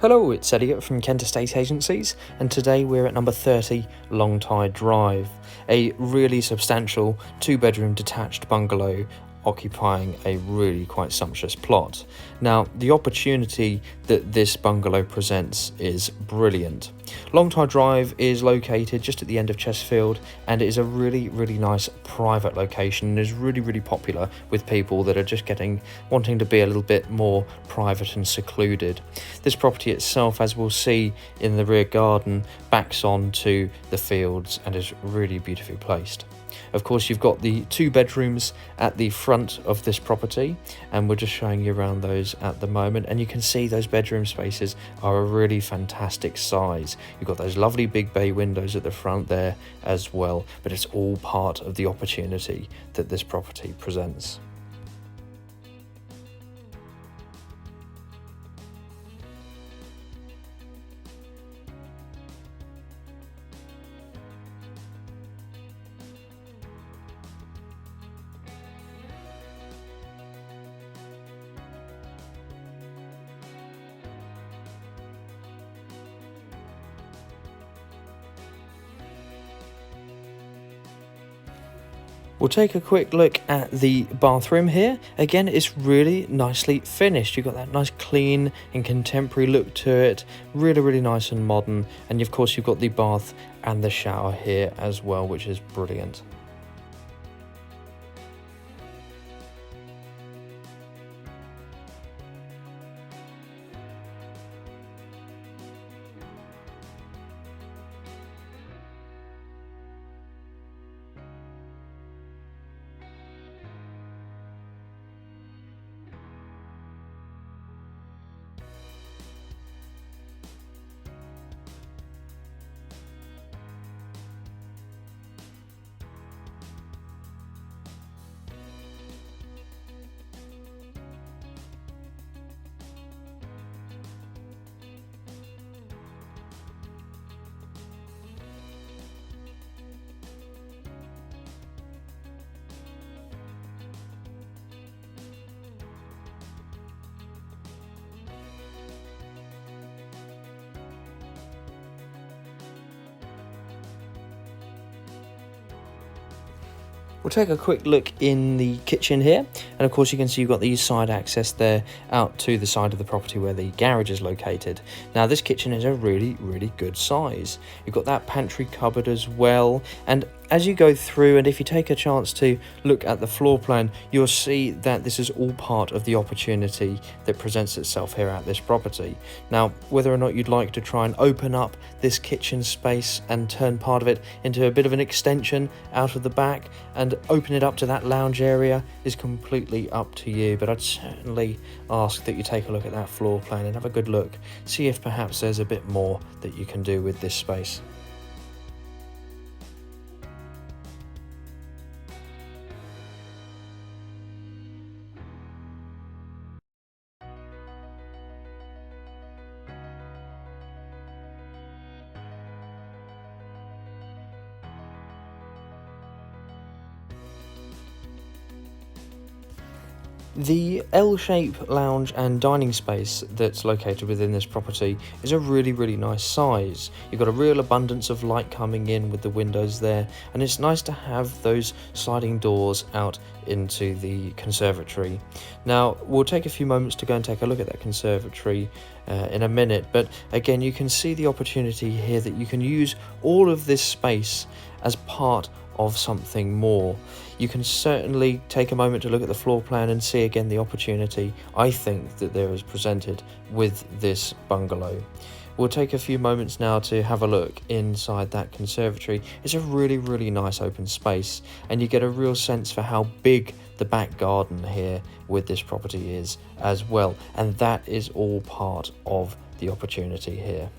Hello, it's Elliot from Kent Estate Agencies, and today we're at number 30 Longtye Drive, a really substantial two-bedroom detached bungalow occupying a really quite sumptuous plot. Now, the opportunity that this bungalow presents is brilliant. Longtye Drive is located just at the end of Chestfield, and it is a really nice private location and is really popular with people that are just wanting to be a little bit more private and secluded. This property itself, as we'll see in the rear garden, backs onto the fields and is really beautifully placed. Of course, you've got the two bedrooms at the front of this property, and we're just showing you around those at the moment, and you can see those bedroom spaces are a really fantastic size. You've got those lovely big bay windows at the front there as well, but it's all part of the opportunity that this property presents. We'll take a quick look at the bathroom here. Again, it's really nicely finished. You've got that nice clean and contemporary look to it. Really nice and modern. And of course, you've got the bath and the shower here as well, which is brilliant. We'll take a quick look in the kitchen here, and of course you can see you've got the side access there out to the side of the property where the garage is located. Now this kitchen is a really good size. You've got that pantry cupboard as well, and as you go through, and if you take a chance to look at the floor plan, you'll see that this is all part of the opportunity that presents itself here at this property. Now, whether or not you'd like to try and open up this kitchen space and turn part of it into a bit of an extension out of the back and open it up to that lounge area is completely up to you, but I'd certainly ask that you take a look at that floor plan and have a good look, see if perhaps there's a bit more that you can do with this space. The L-shape lounge and dining space that's located within this property is a really nice size. You've got a real abundance of light coming in with the windows there, and it's nice to have those sliding doors out into the conservatory. Now, we'll take a few moments to go and take a look at that conservatory in a minute, but again, you can see the opportunity here that you can use all of this space as part of something more. You can certainly take a moment to look at the floor plan and see again the opportunity I think that there is presented with this bungalow. We'll take a few moments now to have a look inside that conservatory. It's a really nice open space, and you get a real sense for how big the back garden here with this property is as well, and that is all part of the opportunity here.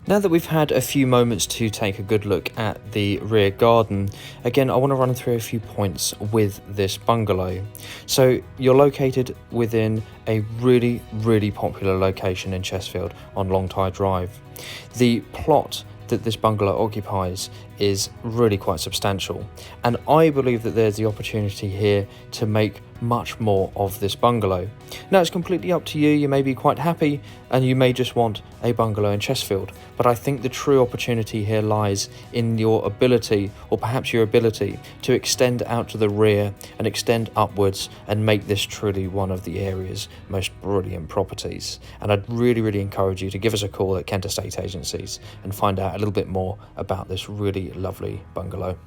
Now that we've had a few moments to take a good look at the rear garden, again I want to run through a few points with this bungalow. So you're located within a really popular location in Chestfield on Longtye Drive. The plot that this bungalow occupies is really quite substantial, and I believe that there's the opportunity here to make much more of this bungalow. Now it's completely up to you. You may be quite happy and you may just want a bungalow in Chestfield, but I think the true opportunity here lies in your ability, or perhaps your ability, to extend out to the rear and extend upwards and make this truly one of the area's most brilliant properties. And I'd really encourage you to give us a call at Kent Estate Agencies and find out a little bit more about this really lovely bungalow.